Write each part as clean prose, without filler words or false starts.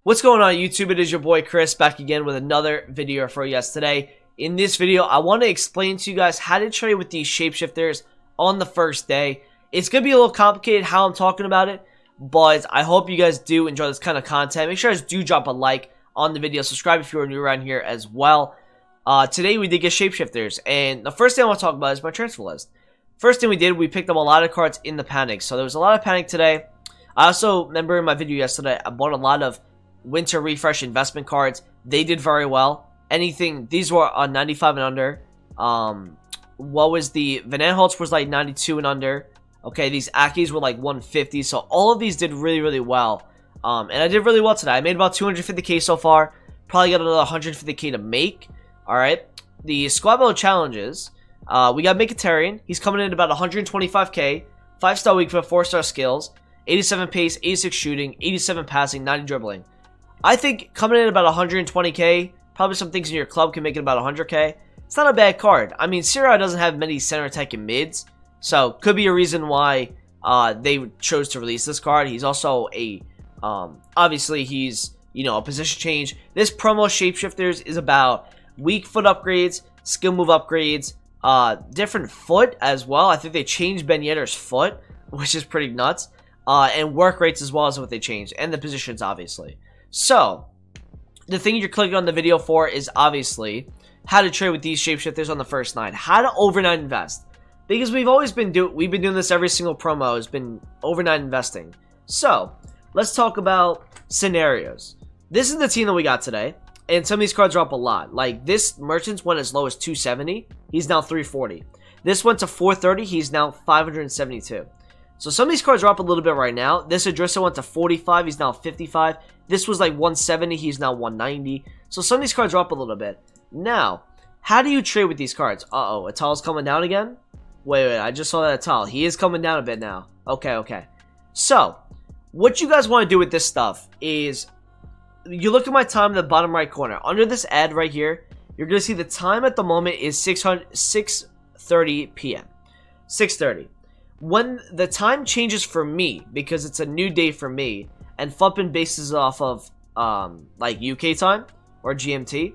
What's going on YouTube? It is your boy Chris back again with another video for you guys today. In this video, I want to explain to you guys how to trade with these shapeshifters on the first day. It's going to be a little complicated how I'm talking about it, but I hope you guys do enjoy this kind of content. Make sure you guys do drop a like on the video. Subscribe if you're new around here as well. Today we did get shapeshifters, and the first thing I want to talk about is my transfer list. First thing we did, we picked up a lot of cards in the panic. So there was a lot of panic today. I also remember in my video yesterday, I bought a lot of winter refresh investment cards. They did very well. These were on 95 and under. What was the Van Aanholt's was like 92 and under. Okay, these Akis were like 150. So all of these did really well. And I did really well today. I made about 250k so far. Probably got another 150k to make. Alright. The squad battle challenges. We got Mkhitaryan. He's coming in at about 125k. 5-star weak foot, 4-star skills. 87 pace, 86 shooting, 87 passing, 90 dribbling. I think coming in about 120k, probably some things in your club can make it about 100k. It's not a bad card. I mean, Syria doesn't have many center attacking mids, so could be a reason why they chose to release this card. He's also a, obviously he's, a position change. This promo Shapeshifters is about weak foot upgrades, skill move upgrades, different foot as well. I think they changed Ben Yedder's foot, which is pretty nuts. And work rates as well as what they changed, and the positions obviously. So, the thing you're clicking on the video for is obviously how to trade with these shapeshifters on the first night. How to overnight invest. Because we've been doing this every single promo has been overnight investing. So, let's talk about scenarios. This is the team that we got today. And some of these cards are up a lot. Like this Merchants went as low as 270. He's now 340. This went to 430. He's now 572. So some of these cards are up a little bit right now. This Adrissa went to 45. He's now 55. This was like 170. He's now 190. So some of these cards are up a little bit. Now, how do you trade with these cards? Uh-oh, Atal's coming down again? Wait, I just saw that Atal. He is coming down a bit now. Okay. So, what you guys want to do with this stuff is, you look at my time in the bottom right corner. Under this ad right here, you're going to see the time at the moment is 6:30 p.m. 6:30. When the time changes for me, because it's a new day for me, and Fuppin bases it off of like UK time or GMT,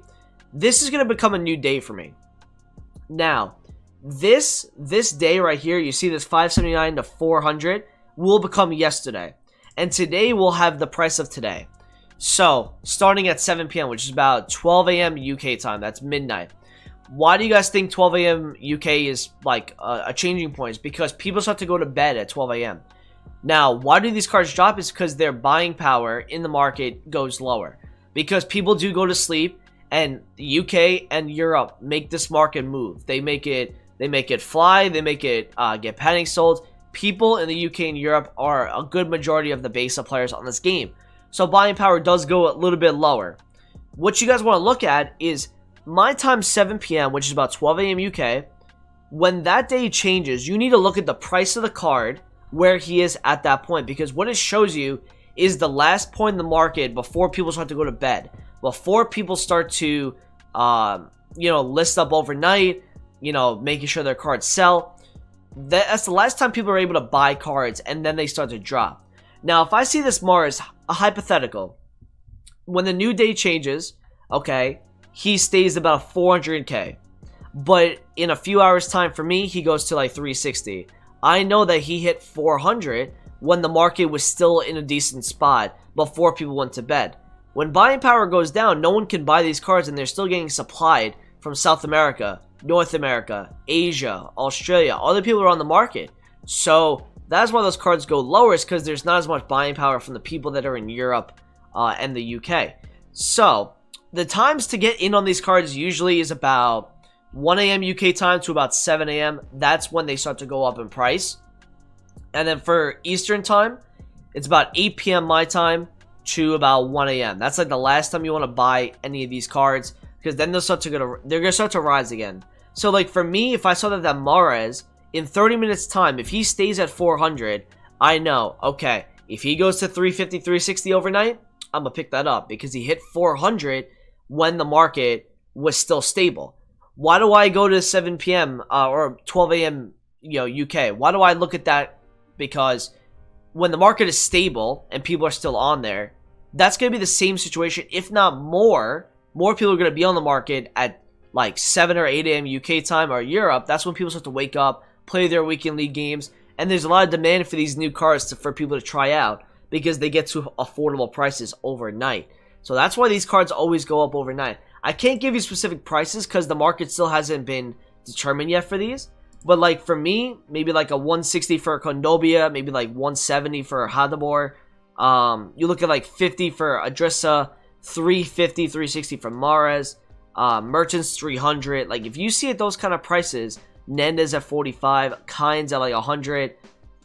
this is going to become a new day for me. Now, this day right here, you see this 579 to 400 will become yesterday, and today will have the price of today. So, starting at 7 p.m., which is about 12 a.m. UK time, that's midnight. Why do you guys think 12 a.m. UK is like a changing point? It's because people start to go to bed at 12 a.m. Now, why do these cards drop? Is because their buying power in the market goes lower. Because people do go to sleep, and the UK and Europe make this market move. They make it fly. They make it get panic sold. People in the UK and Europe are a good majority of the base of players on this game. So buying power does go a little bit lower. What you guys want to look at is my time 7 p.m., which is about 12 a.m. UK. When that day changes, you need to look at the price of the card where he is at that point, because what it shows you is the last point in the market before people start to go to bed, before people start to list up overnight, making sure their cards sell. That's the last time people are able to buy cards, and then they start to drop. Now, if I see this Mars, a hypothetical, when the new day changes, okay, he stays about 400k, but in a few hours time for me, he goes to like 360. I know that he hit 400 when the market was still in a decent spot before people went to bed. When buying power goes down, no one can buy these cards, and they're still getting supplied from South America, North America, Asia, Australia. Other people are on the market. So that's why those cards go lower, is because there's not as much buying power from the people that are in Europe and the UK. So the times to get in on these cards usually is about 1 a.m. UK time to about 7 a.m. That's when they start to go up in price. And then for Eastern time, it's about 8 p.m. my time to about 1 a.m. That's like the last time you want to buy any of these cards, because then they're going to start to rise again. So like for me, if I saw that Mahrez in 30 minutes time, if he stays at 400, I know, okay, if he goes to 350, 360 overnight, I'm going to pick that up, because he hit 400 when the market was still stable. Why do I go to 7 p.m. Or 12 a.m. UK? Why do I look at that? Because when the market is stable and people are still on there, that's going to be the same situation, if not more. More people are going to be on the market at like 7 or 8 a.m. UK time or Europe. That's when people start to wake up, play their weekend league games, and there's a lot of demand for these new cards for people to try out because they get to affordable prices overnight. So that's why these cards always go up overnight. I can't give you specific prices because the market still hasn't been determined yet for these. But like for me, maybe like a 160 for a Kondobia, maybe like 170 for a Hadabor. You look at like 50 for Adrissa, 350, 360 for Mahrez, Merchants 300. Like if you see at those kind of prices, Nendes at 45, Kynes at like 100,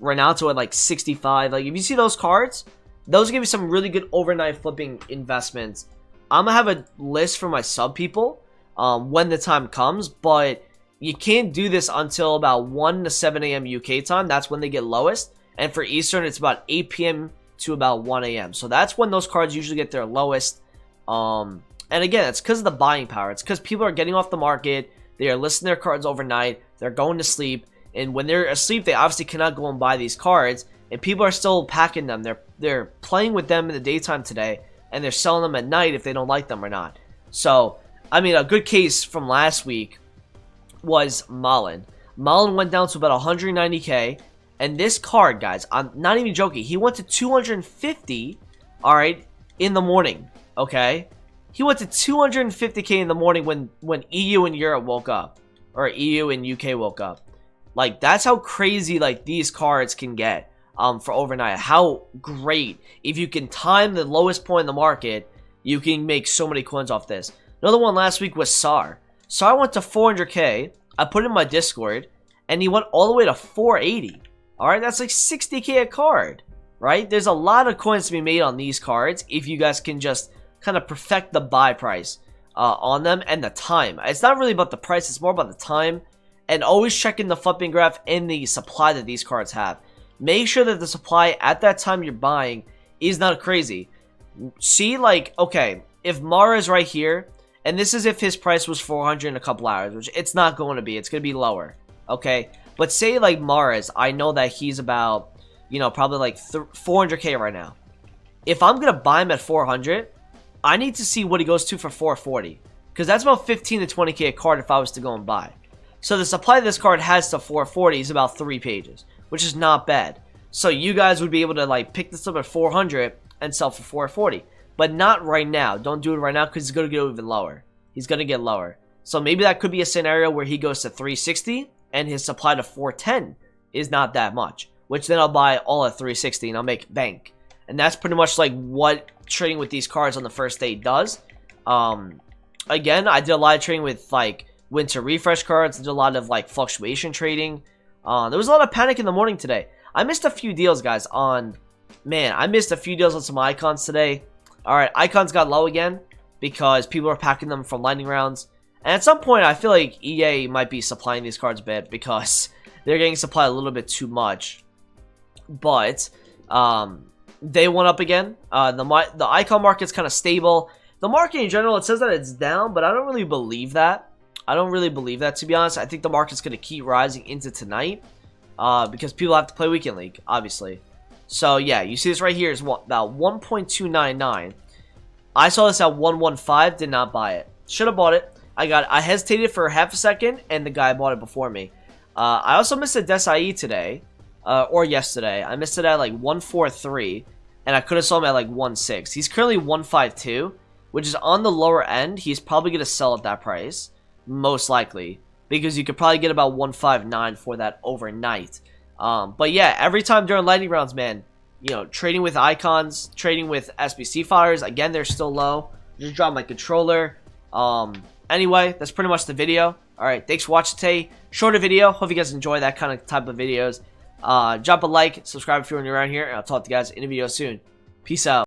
Ronaldo at like 65. Like if you see those cards, those give you some really good overnight flipping investments. I'm gonna have a list for my sub people when the time comes, but you can't do this until about 1 to 7 a.m. UK time. That's when they get lowest. And for Eastern, it's about 8 p.m. to about 1 a.m. So that's when those cards usually get their lowest. And again, it's because of the buying power. It's because people are getting off the market. They are listing their cards overnight. They're going to sleep. And when they're asleep, they obviously cannot go and buy these cards. And people are still packing them. They're playing with them in the daytime today. And they're selling them at night if they don't like them or not. So, I mean, a good case from last week was Malin. Malin went down to about 190k, and this card, guys, I'm not even joking, he went to 250, alright, in the morning, okay? He went to 250k in the morning when EU and Europe woke up, or EU and UK woke up. Like, that's how crazy, like, these cards can get for overnight. How great. If you can time the lowest point in the market, you can make so many coins off this. Another one last week was Sar. Sar went to 400k. I put it in my Discord, and he went all the way to 480. Alright, that's like 60k a card, right? There's a lot of coins to be made on these cards if you guys can just kind of perfect the buy price on them and the time. It's not really about the price, it's more about the time. And always checking the flipping graph and the supply that these cards have. Make sure that the supply at that time you're buying is not crazy. See, like, okay, if Mara is right here, and this is if his price was 400 in a couple hours, which it's not going to be. It's going to be lower, okay? But say like Mahrez, I know that he's about, you know, probably like 400k right now. If I'm going to buy him at 400, I need to see what he goes to for 440. Because that's about 15 to 20k a card if I was to go and buy. So the supply this card has to 440 is about 3 pages, which is not bad. So you guys would be able to like pick this up at 400 and sell for 440. But not right now. Don't do it right now because he's going to go even lower. He's going to get lower. So maybe that could be a scenario where he goes to 360 and his supply to 410 is not that much. Which then I'll buy all at 360 and I'll make bank. And that's pretty much like what trading with these cards on the first day does. Again, I did a lot of trading with like winter refresh cards. I did a lot of like fluctuation trading. There was a lot of panic in the morning today. I missed a few deals, guys, on... Man, I missed a few deals on some icons today. Alright, icons got low again because people are packing them from lightning rounds. And at some point, I feel like EA might be supplying these cards a bit because they're getting supplied a little bit too much. But they went up again. The icon market's kind of stable. The market in general, it says that it's down, but I don't really believe that. I don't really believe that, to be honest. I think the market's going to keep rising into tonight because people have to play Weekend League, obviously. So, yeah, you see this right here is about 1.299. I saw this at 115, did not buy it. Should have bought it. I hesitated for half a second, and the guy bought it before me. I also missed a Desai today, or yesterday. I missed it at like 143, and I could have sold him at like 1.6. He's currently 152, which is on the lower end. He's probably going to sell at that price, most likely, because you could probably get about 159 for that overnight. But yeah, every time during lightning rounds, man, you know, trading with icons, trading with SBC fires, again, they're still low. Just dropped my controller. Anyway, that's pretty much the video. Alright, thanks for watching today. Shorter video. Hope you guys enjoy that kind of type of videos. Drop a like, subscribe if you're new around here, and I'll talk to you guys in a video soon. Peace out.